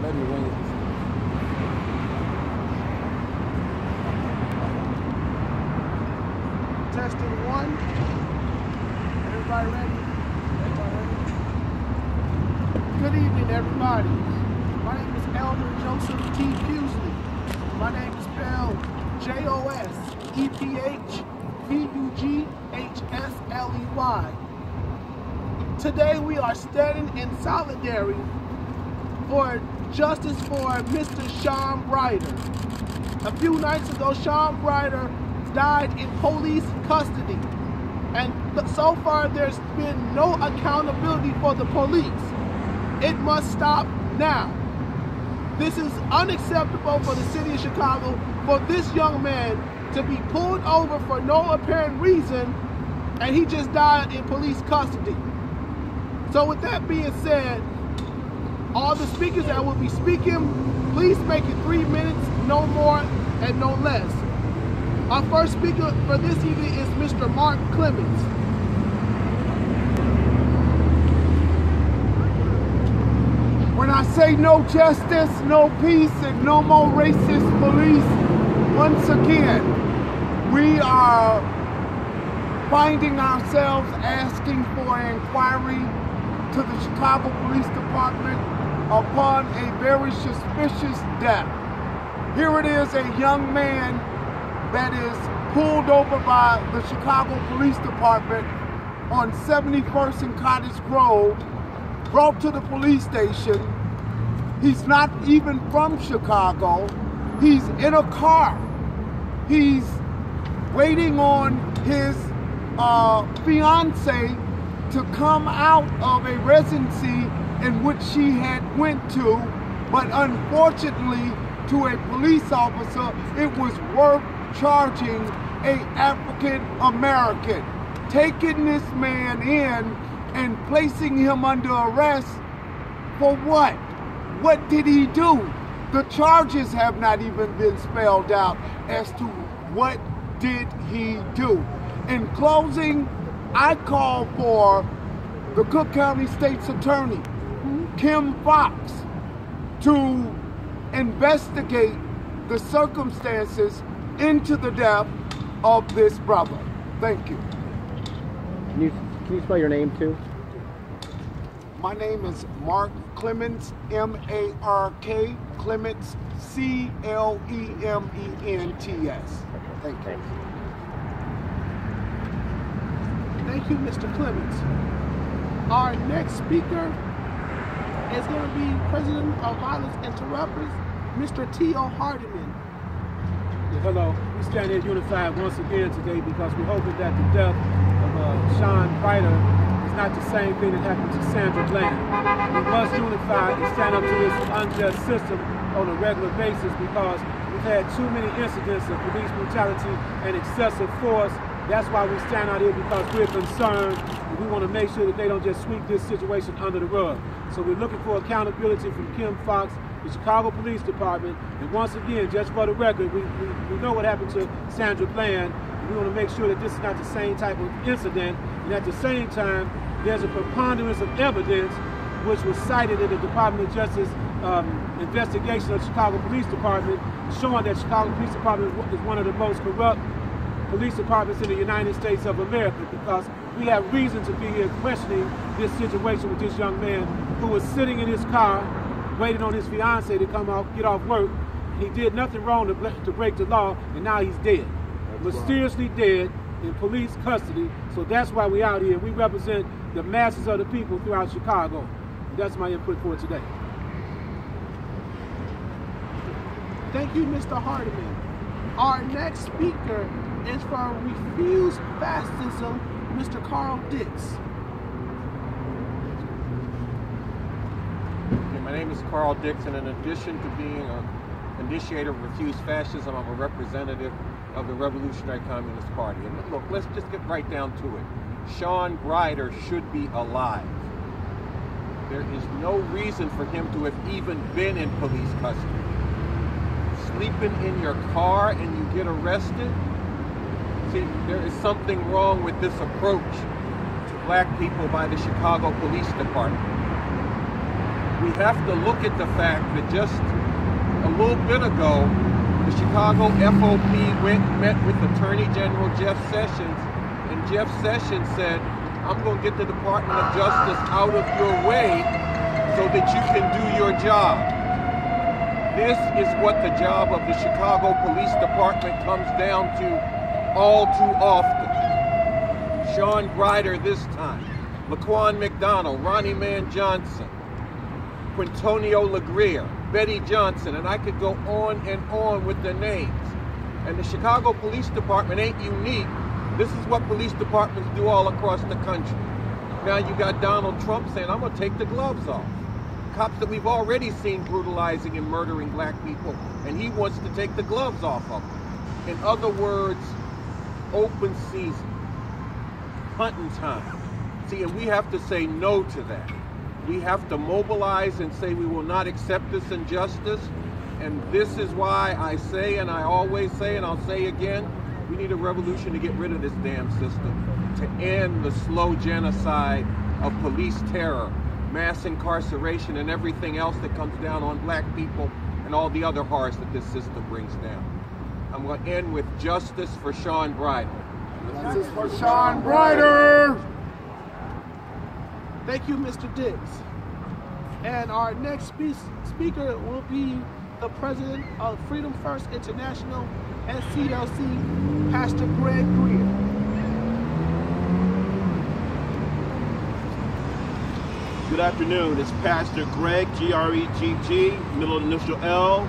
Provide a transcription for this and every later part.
Let me wing it. Testing one. Everybody ready? Good evening, everybody. My name is Elder Joseph T. Pusley. My name is spelled Josephvughsley. Today we are standing in solidarity for justice for Mr. Shawn Brider. A few nights ago, Shawn Brider died in police custody. And so far, there's been no accountability for the police. It must stop now. This is unacceptable for the city of Chicago for this young man to be pulled over for no apparent reason, and he just died in police custody. So with that being said, all the speakers that will be speaking, please make it 3 minutes, no more and no less. Our first speaker for this evening is Mr. Mark Clemens. When I say no justice, no peace, and no more racist police, once again, we are finding ourselves asking for an inquiry to the Chicago Police Department upon a very suspicious death. Here it is, a young man that is pulled over by the Chicago Police Department on 71st and Cottage Grove, brought to the police station. He's not even from Chicago. He's in a car. He's waiting on his fiance to come out of a residency in which she had went to, but unfortunately to a police officer, it was worth charging an African American, taking this man in and placing him under arrest for what? What did he do? The charges have not even been spelled out as to what did he do. In closing, I call for the Cook County State's Attorney, Kim Fox, to investigate the circumstances into the death of this brother. Thank you. Can you spell your name too? My name is Mark Clemens, M-A-R-K, Clemens, C-L-E-M-E-N-T-S. Thank you. Thank you, Mr. Clemens. Our next speaker is going to be President of Violence Interrupters, Mr. T.O. Hardiman. Hello, we stand here unified once again today because we're hoping that the death of Shawn Brider is not the same thing that happened to Sandra Bland. We must unify and stand up to this unjust system on a regular basis because we've had too many incidents of police brutality and excessive force. That's why we stand out here, because we're concerned and we want to make sure that they don't just sweep this situation under the rug. So we're looking for accountability from Kim Fox, the Chicago Police Department, and once again, just for the record, we know what happened to Sandra Bland. We want to make sure that this is not the same type of incident, and at the same time, there's a preponderance of evidence which was cited in the Department of Justice investigation of the Chicago Police Department, showing that Chicago Police Department is one of the most corrupt police departments in the United States of America, because we have reason to be here questioning this situation with this young man who was sitting in his car waiting on his fiance to come out, get off work. He did nothing wrong to break the law, and now he's dead. Mysteriously dead in police custody. So that's why we're out here. We represent the masses of the people throughout Chicago. And that's my input for today. Thank you, Mr. Hardiman. Our next speaker is for Refuse Fascism, Mr. Carl Dix. My name is Carl Dix, and in addition to being an initiator of Refuse Fascism, I'm a representative of the Revolutionary Communist Party. And look, let's just get right down to it. Shawn Brider should be alive. There is no reason for him to have even been in police custody. Sleeping in your car and you get arrested? See, there is something wrong with this approach to black people by the Chicago Police Department. we have to look at the fact that just a little bit ago, the Chicago FOP met with Attorney General Jeff Sessions, and Jeff Sessions said, I'm going to get the Department of Justice out of your way so that you can do your job. This is what the job of the Chicago Police Department comes down to all too often. Shawn Brider this time, Laquan McDonald, Ronnie Man Johnson, Quintonio LaGreer, Betty Johnson, and I could go on with the names. And the Chicago Police Department ain't unique. This is what police departments do all across the country. Now you got Donald Trump saying, I'm gonna take the gloves off. Cops that we've already seen brutalizing and murdering black people, and he wants to take the gloves off of them. In other words, open season, hunting time. See, and we have to say no to that. We have to mobilize and say we will not accept this injustice. And this is why I say, and I always say, and I'll say again, we need a revolution to get rid of this damn system, to end the slow genocide of police terror, mass incarceration, and everything else that comes down on black people and all the other horrors that this system brings down. I'm going to end with justice for Shawn Brider. Justice for Shawn Brider! Thank you, Mr. Diggs. And our next speaker will be the president of Freedom First International and CLC, Pastor Greg Greer. Good afternoon. It's Pastor Greg, G-R-E-G-G, middle initial L,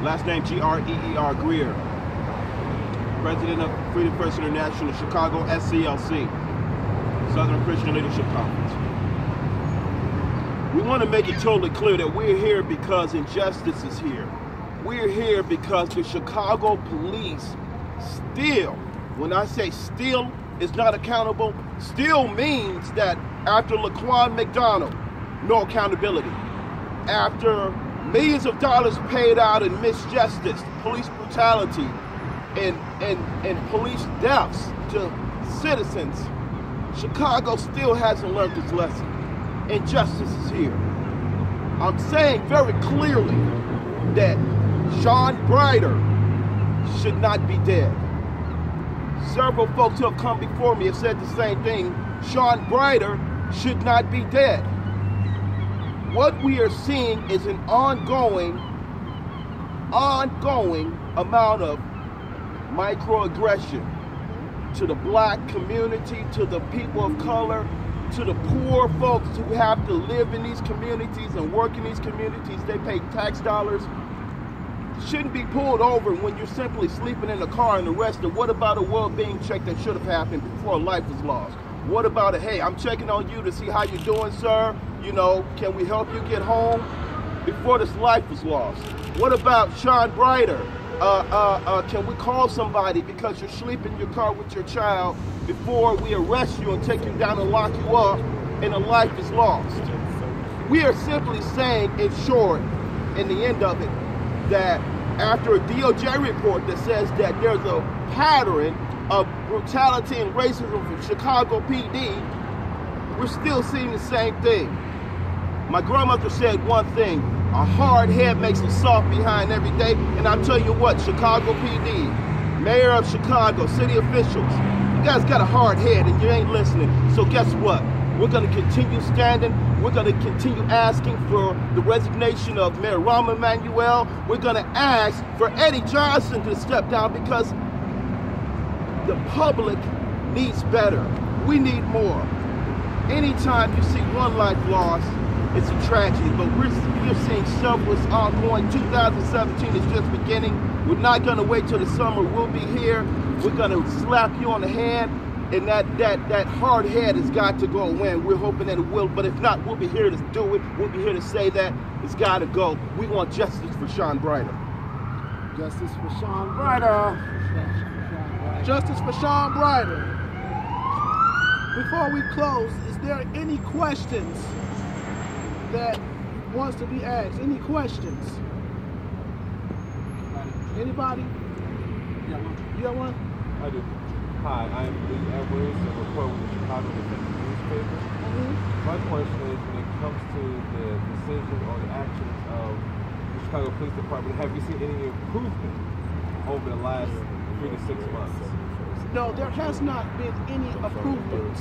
last name G-R-E-E-R, Greer, president of Freedom First International, Chicago, SCLC, Southern Christian Leadership Conference. We want to make it totally clear that we're here because injustice is here. We're here because the Chicago police still, when I say still is not accountable, still means that after Laquan McDonald, no accountability. After millions of dollars paid out in misjustice, police brutality, and police deaths to citizens, Chicago still hasn't learned its lesson. Injustice is here. I'm saying very clearly that Shawn Brider should not be dead. Several folks who have come before me have said the same thing. Shawn Brider should not be dead. What we are seeing is an ongoing amount of microaggression to the black community, to the people of color, to the poor folks who have to live in these communities and work in these communities. They pay tax dollars. Shouldn't be pulled over when you're simply sleeping in the car and arrested. What about a well-being check that should have happened before a life was lost? What about hey, I'm checking on you to see how you're doing, sir. You know, can we help you get home before this life was lost? What about Shawn Brider? Can we call somebody because you're sleeping in your car with your child before we arrest you and take you down and lock you up and a life is lost? We are simply saying, in short, in the end of it, that after a DOJ report that says that there's a pattern of brutality and racism from Chicago PD, we're still seeing the same thing. My grandmother said one thing, a hard head makes a soft behind every day, and I'll tell you what, Chicago PD, Mayor of Chicago, city officials, you guys got a hard head and you ain't listening, so guess what? We're going to continue standing. We're going to continue asking for the resignation of Mayor Rahm Emanuel. We're going to ask for Eddie Johnson to step down because the public needs better. We need more. Anytime you see one life lost, it's a tragedy, but we're seeing several ongoing. 2017 is just beginning. We're not going to wait till the summer. We'll be here. We're going to slap you on the hand. And that hard head has got to go away, and we're hoping that it will. But if not, we'll be here to do it. We'll be here to say that it's got to go. We want justice for Shawn Brider. Justice for Shawn Brider. Justice for Shawn Brider. Before we close, is there any questions that wants to be asked? Any questions? Anybody? You got one? I do. Hi, I'm Lee Edwards, a reporter with the Chicago Defender newspaper. My question is, when it comes to the decision or the actions of the Chicago Police Department, have you seen any improvement over the last 3 to 6 months? No, there has not been any improvement.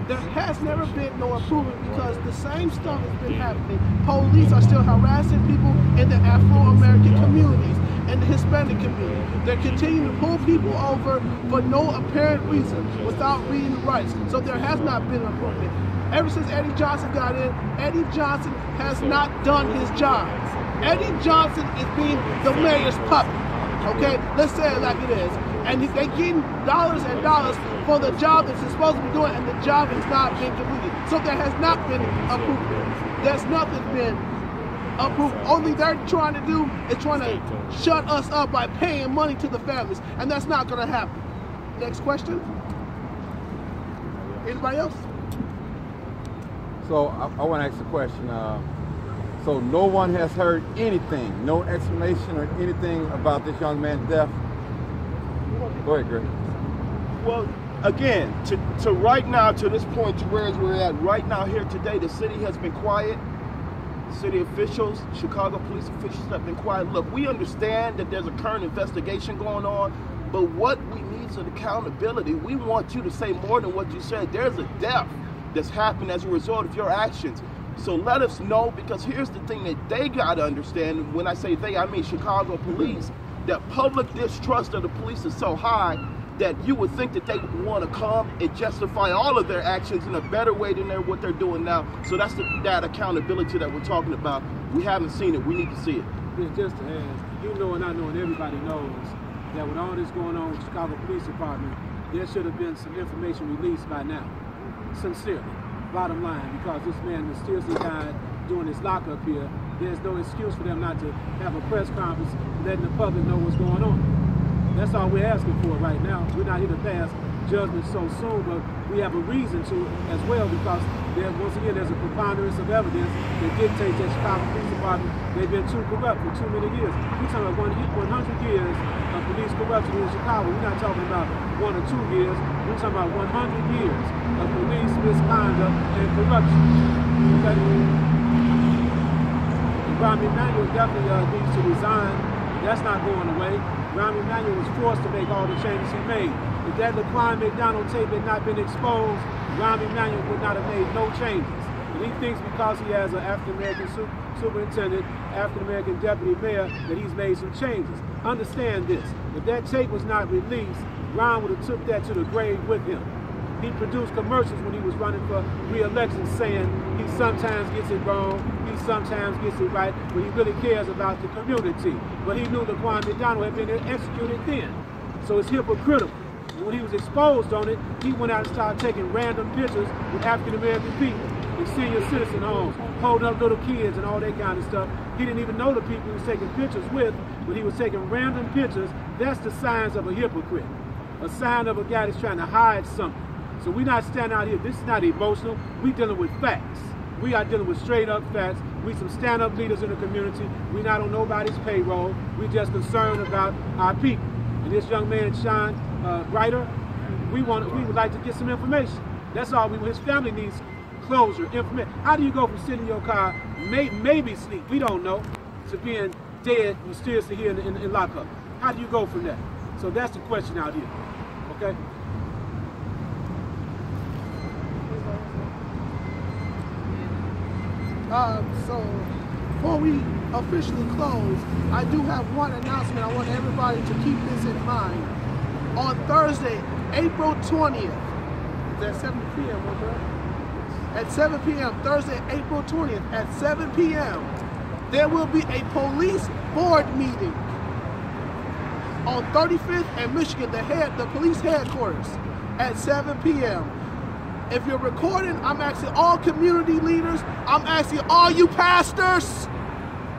There has never been no improvement because the same stuff has been happening. Police are still harassing people in the Afro-American communities and the Hispanic community. They're continuing to pull people over for no apparent reason without reading the rights. So there has not been an improvement. Ever since Eddie Johnson got in, Eddie Johnson has not done his job. Eddie Johnson is being the mayor's puppet. Okay, let's say it like it is. And they're getting dollars and dollars for the job that they're supposed to be doing, and the job has not been completed. So there has not been improvement. There's nothing been approved. Only they're trying to do is trying to shut us up by paying money to the families, and that's not going to happen. Next question. Anybody else? So I want to ask a question. So no one has heard anything, no explanation or anything about this young man's death? Go ahead, Greg. Well, again, to right now, to this point, to where we're at right now here today, the city has been quiet. City officials, Chicago police officials have been quiet. Look, we understand that there's a current investigation going on, but what we need is accountability. We want you to say more than what you said. There's a death that's happened as a result of your actions. So let us know, because here's the thing that they got to understand. When I say they, I mean Chicago police, that public distrust of the police is so high that you would think that they would want to come and justify all of their actions in a better way than what they're doing now. So that's that accountability that we're talking about. We haven't seen it. We need to see it. It's just to ask, you know and I know and everybody knows that with all this going on with the Chicago Police Department, there should have been some information released by now. Sincerely, bottom line, because this man mysteriously died during his lockup here. There's no excuse for them not to have a press conference letting the public know what's going on. That's all we're asking for right now. We're not here to pass judgment so soon, but we have a reason to as well, because once again, there's a preponderance of evidence that dictates that Chicago Police Department, they've been too corrupt for too many years. We're talking about 100 years of police corruption in Chicago. We're not talking about 1 or 2 years. We're talking about 100 years of police misconduct and corruption. Okay? Rami Emanuel definitely needs to resign. That's not going away. Rami Emanuel was forced to make all the changes he made. If that Laquan McDonald tape had not been exposed, Rami Emanuel would not have made no changes. And he thinks because he has an African-American superintendent, African-American deputy mayor, that he's made some changes. Understand this. If that tape was not released, Ron would have took that to the grave with him. He produced commercials when he was running for re-election saying he sometimes gets it wrong, he sometimes gets it right, but he really cares about the community. But he knew Laquan McDonald had been executed then. So it's hypocritical. And when he was exposed on it, he went out and started taking random pictures with African-American people in senior citizen homes, holding up little kids and all that kind of stuff. He didn't even know the people he was taking pictures with, but he was taking random pictures. That's the signs of a hypocrite, a sign of a guy that's trying to hide something. So we're not standing out here, this is not emotional, we're dealing with facts. We are dealing with straight up facts. We some stand-up leaders in the community. We're not on nobody's payroll. We're just concerned about our people. And this young man, Shawn Brider, we would like to get some information. That's all his family needs closure, information. How do you go from sitting in your car, maybe sleep, we don't know, to being dead mysteriously here in lockup? How do you go from that? So that's the question out here, okay? So before we officially close, I do have one announcement. I want everybody to keep this in mind. On Thursday, April 20th, is at 7 p.m., right? At 7 p.m., Thursday, April 20th, at 7 p.m., there will be a police board meeting on 35th and Michigan, the police headquarters, at 7 p.m. If you're recording, I'm asking all community leaders, I'm asking all you pastors,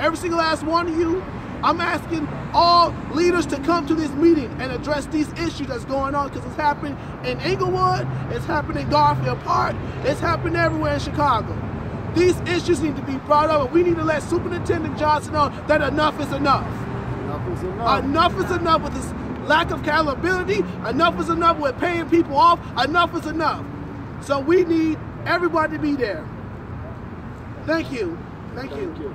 every single last one of you, I'm asking all leaders to come to this meeting and address these issues that's going on, because it's happening in Inglewood, it's happening in Garfield Park, it's happening everywhere in Chicago. These issues need to be brought up, and we need to let Superintendent Johnson know that enough is enough. Enough is enough. Enough is enough with this lack of accountability. Enough is enough with paying people off. Enough is enough. So we need everybody to be there. Thank you. Thank you.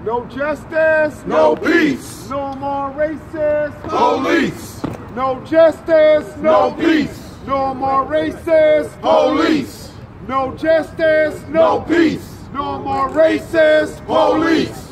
No justice. No peace. No more racist Police. No justice. No peace. No more racist Police. No justice. No peace. No more racist Police.